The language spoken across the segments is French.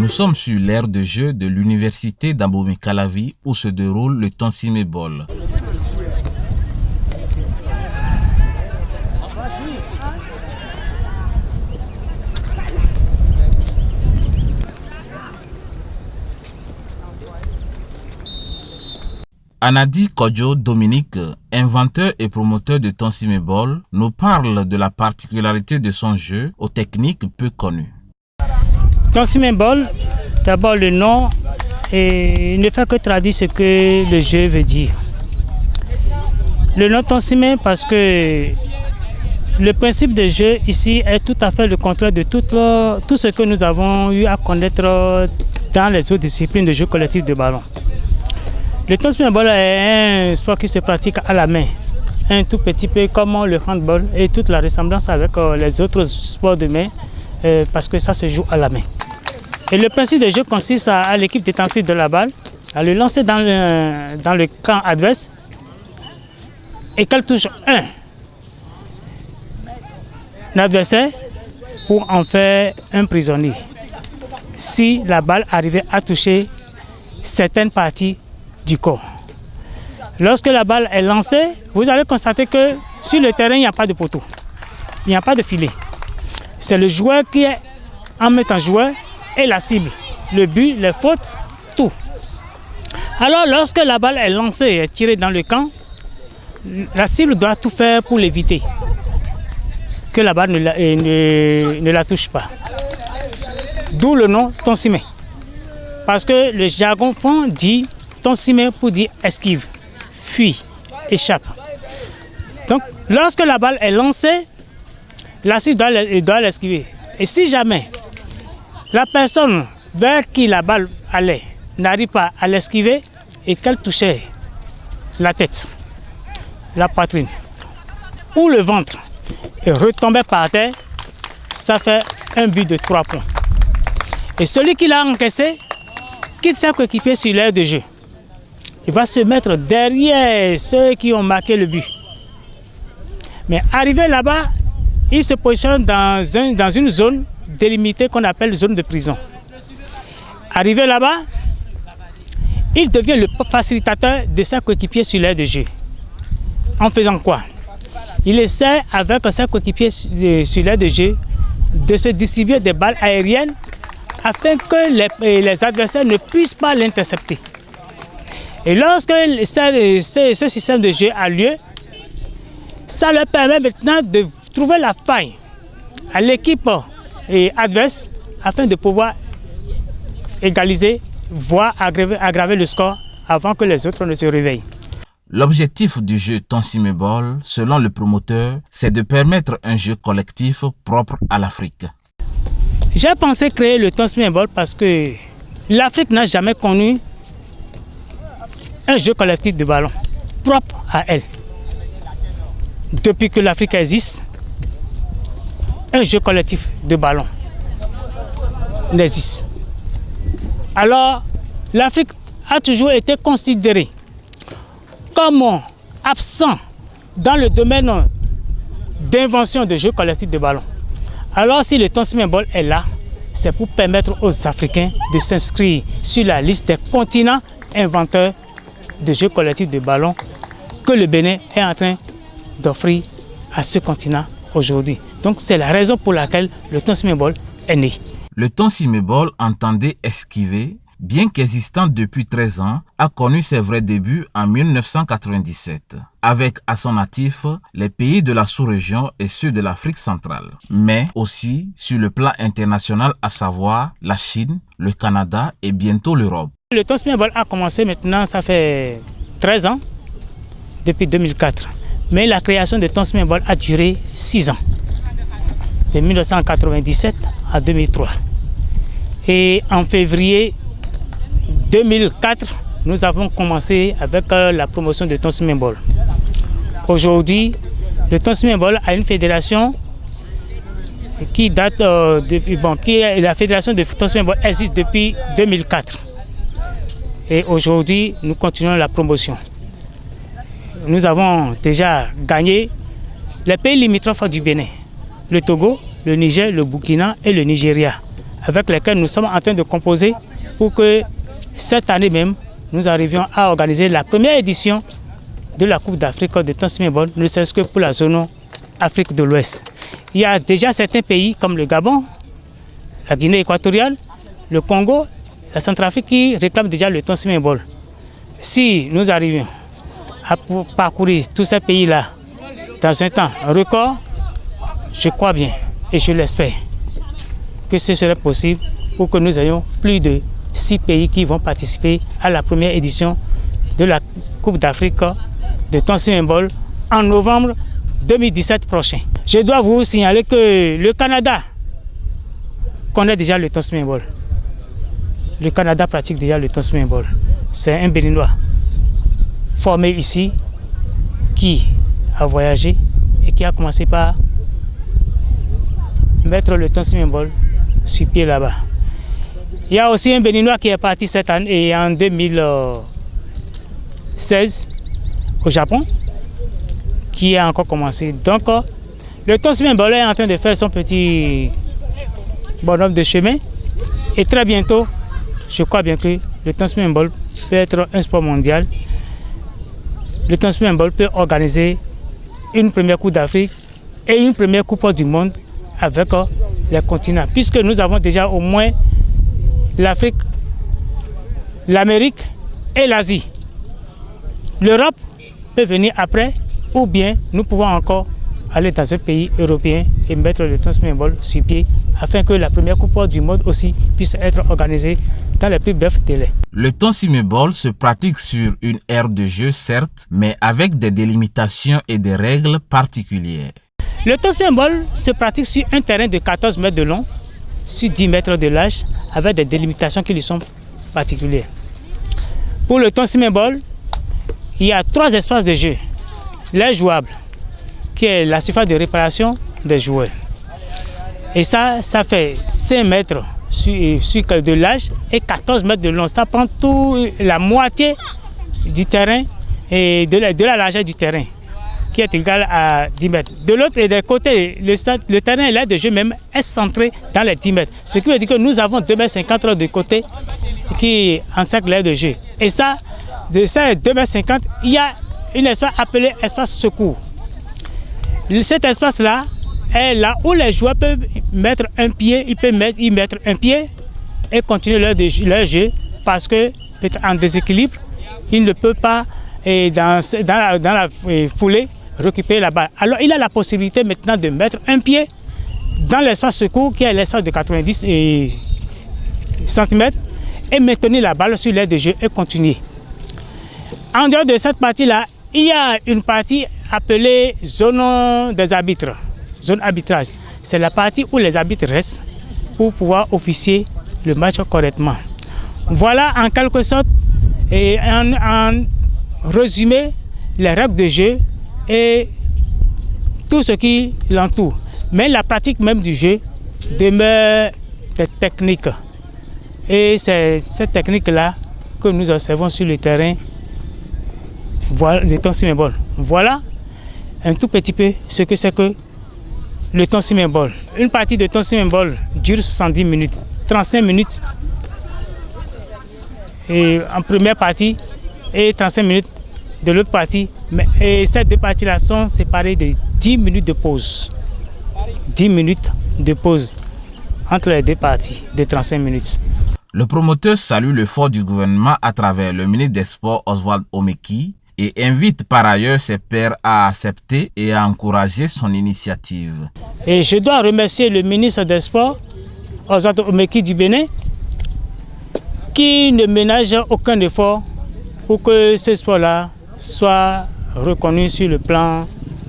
Nous sommes sur l'aire de jeu de l'université d'Abomey-Calavi où se déroule le Tonsimé Ball. Anadi Kodjo Dominique, inventeur et promoteur de Tonsimé Ball, nous parle de la particularité de son jeu aux techniques peu connues. Tonsimé Ball, d'abord le nom ne fait que traduire ce que le jeu veut dire. Le nom Tonsimé parce que le principe de jeu ici est tout à fait le contraire de tout ce que nous avons eu à connaître dans les autres disciplines de jeu collectif de ballon. Le Tonsimé Ball est un sport qui se pratique à la main, un tout petit peu comme le handball et toute la ressemblance avec les autres sports de main parce que ça se joue à la main. Et le principe de jeu consiste à l'équipe détentrice de la balle, à le lancer dans le camp adverse et qu'elle touche un adversaire pour en faire un prisonnier. Si la balle arrivait à toucher certaines parties du corps. Lorsque la balle est lancée, vous allez constater que sur le terrain, il n'y a pas de poteau, il n'y a pas de filet. C'est le joueur qui est en mettant joueur et la cible, le but, les fautes, tout. Alors lorsque la balle est lancée et tirée dans le camp, la cible doit tout faire pour l'éviter, que la balle ne la touche pas. D'où le nom Tonsimé. Parce que le jargon fond dit Tonsimé pour dire esquive, fuit, échappe. Donc lorsque la balle est lancée, la cible doit l'esquiver. Et si jamais la personne vers qui la balle allait n'arrive pas à l'esquiver et qu'elle touchait la tête, la poitrine ou le ventre et retombait par terre, ça fait un but de 3 points. Et celui qui l'a encaissé quitte sa coéquipier sur l'aire de jeu. Il va se mettre derrière ceux qui ont marqué le but. Mais arrivé là-bas, il se positionne dans une zone délimitée qu'on appelle zone de prison. Arrivé là-bas, il devient le facilitateur de sa coéquipier sur l'aire de jeu. En faisant quoi? Il essaie avec sa coéquipier sur l'aire de jeu de se distribuer des balles aériennes afin que les adversaires ne puissent pas l'intercepter. Et lorsque ce système de jeu a lieu, ça leur permet maintenant de trouver la faille à l'équipe adverse afin de pouvoir égaliser, voire aggraver le score avant que les autres ne se réveillent. L'objectif du jeu Tonsimé Ball, selon le promoteur, c'est de permettre un jeu collectif propre à l'Afrique. J'ai pensé créer le Tonsimé Ball parce que l'Afrique n'a jamais connu un jeu collectif de ballon propre à elle. Depuis que l'Afrique existe, un jeu collectif de ballon n'existe. Alors, l'Afrique a toujours été considérée comme absent dans le domaine d'invention de jeux collectifs de ballon. Alors, si le Tonsimé Ball est là, c'est pour permettre aux Africains de s'inscrire sur la liste des continents inventeurs de jeux collectifs de ballon que le Bénin est en train d'offrir à ce continent aujourd'hui. Donc c'est la raison pour laquelle le Tonsimé Ball est né. Le Tonsimé Ball, entendait esquiver, bien qu'existant depuis 13 ans, a connu ses vrais débuts en 1997, avec à son actif les pays de la sous-région et ceux de l'Afrique centrale, mais aussi sur le plan international, à savoir la Chine, le Canada et bientôt l'Europe. Le Tonsimé Ball a commencé maintenant, ça fait 13 ans, depuis 2004. Mais la création de Tonsimé Ball a duré 6 ans, de 1997 à 2003. Et en février 2004, nous avons commencé avec la promotion de Tonsimé Ball. Aujourd'hui, le Tonsimé Ball a une fédération qui date la fédération de Tonsimé Ball existe depuis 2004. Et aujourd'hui, nous continuons la promotion. Nous avons déjà gagné les pays limitrophes du Bénin, le Togo, le Niger, le Burkina et le Nigeria, avec lesquels nous sommes en train de composer pour que cette année même, nous arrivions à organiser la première édition de la Coupe d'Afrique de Tansimé-Bol, ne serait-ce que pour la zone Afrique de l'Ouest. Il y a déjà certains pays comme le Gabon, la Guinée équatoriale, le Congo, la Centrafrique qui réclament déjà le Tansimé-Bol. Si nous arrivions à parcourir tous ces pays-là dans un temps record, je crois bien et je l'espère que ce serait possible pour que nous ayons plus de 6 pays qui vont participer à la première édition de la Coupe d'Afrique de Tansimé-Bol en novembre 2017 prochain. Je dois vous signaler que le Canada connaît déjà le Tansimé-Bol. Le Canada pratique déjà le Tansimé-Bol. C'est un Béninois formé ici qui a voyagé et qui a commencé par mettre le Tansimé-Bol sur pied là-bas. Il y a aussi un Béninois qui est parti cette année et en 2016 au Japon, qui a encore commencé. Donc, le Tansimé-Bol est en train de faire son petit bonhomme de chemin. Et très bientôt, je crois bien que le Tansimé-Bol peut être un sport mondial. Le Tansimé-Bol peut organiser une première Coupe d'Afrique et une première Coupe du monde avec les continents. Puisque nous avons déjà au moins l'Afrique, l'Amérique et l'Asie. L'Europe peut venir après, ou bien nous pouvons encore aller dans un pays européen et mettre le Tansimé-Bol sur pied afin que la première Coupe du monde aussi puisse être organisée dans les plus brefs délais. Le Tansimé-Bol se pratique sur une aire de jeu, certes, mais avec des délimitations et des règles particulières. Le Tansimé-Bol se pratique sur un terrain de 14 mètres de long, sur 10 mètres de large, avec des délimitations qui lui sont particulières. Pour le Tansimé-Bol, il y a 3 espaces de jeu. L'aire jouable, qui est la surface de réparation des joueurs. Et ça fait 5 mètres de large et 14 mètres de long. Ça prend toute la moitié du terrain et de la largeur du terrain, qui est égale à 10 mètres. De l'autre et des côtés, le terrain là de jeu même est centré dans les 10 mètres. Ce qui veut dire que nous avons 2,50 m de côté qui encercle l'aire de jeu. Et ça, de ces 2,50 m, il y a un espace appelé espace secours. Cet espace-là est là où les joueurs peuvent mettre un pied, ils peuvent y mettre un pied et continuer leur jeu parce que peut-être en déséquilibre, ils ne peuvent pas dans la foulée récupérer la balle. Alors il a la possibilité maintenant de mettre un pied dans l'espace secours qui est l'espace de 90 cm et maintenir la balle sur l'aire de jeu et continuer. En dehors de cette partie-là, il y a une partie appelée zone des arbitres, zone arbitrage. C'est la partie où les arbitres restent pour pouvoir officier le match correctement. Voilà en quelque sorte et en résumé les règles de jeu et tout ce qui l'entoure. Mais la pratique même du jeu demeure des techniques. Et c'est cette technique-là que nous observons sur le terrain. Voilà le Tansimé-Bol. Voilà un tout petit peu ce que c'est que le Tansimé-Bol. Une partie de Tansimé-Bol dure 70 minutes, 35 minutes et en première partie et 35 minutes de l'autre partie. Et ces deux parties-là sont séparées de 10 minutes de pause. 10 minutes de pause entre les deux parties de 35 minutes. Le promoteur salue l'effort du gouvernement à travers le ministre des Sports Oswald Omeki et invite par ailleurs ses pairs à accepter et à encourager son initiative. Et je dois remercier le ministre des Sports Oswald Omeki du Bénin qui ne ménage aucun effort pour que ce sport-là soit reconnu sur le plan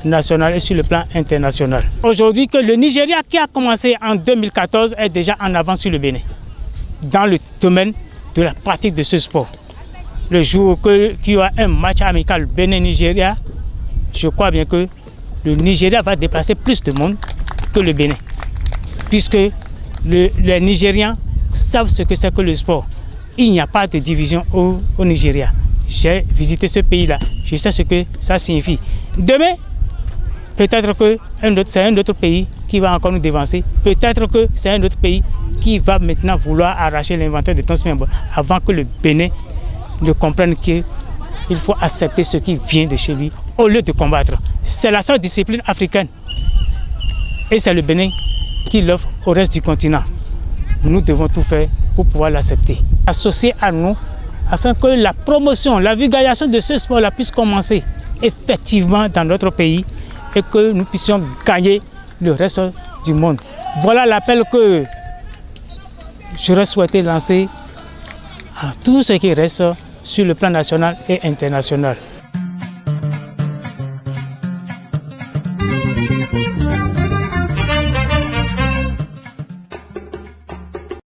national et sur le plan international. Aujourd'hui, que le Nigeria qui a commencé en 2014 est déjà en avance sur le Bénin dans le domaine de la pratique de ce sport. Le jour qu'il y aura un match amical Bénin-Nigeria, je crois bien que le Nigeria va déplacer plus de monde que le Bénin, puisque les Nigérians savent ce que c'est que le sport. Il n'y a pas de division au Nigeria. J'ai visité ce pays-là, je sais ce que ça signifie. Demain, peut-être que c'est un autre pays qui va encore nous dévancer. Peut-être que c'est un autre pays qui va maintenant vouloir arracher l'inventaire de Tonsi Mabon avant que le Bénin ne comprenne qu'il faut accepter ce qui vient de chez lui au lieu de combattre. C'est la seule discipline africaine. Et c'est le Bénin qui l'offre au reste du continent. Nous devons tout faire pour pouvoir l'accepter. Associer à nous afin que la promotion, la vulgarisation de ce sport-là puisse commencer effectivement dans notre pays et que nous puissions gagner le reste du monde. Voilà l'appel que j'aurais souhaité lancer à tout ce qui reste sur le plan national et international.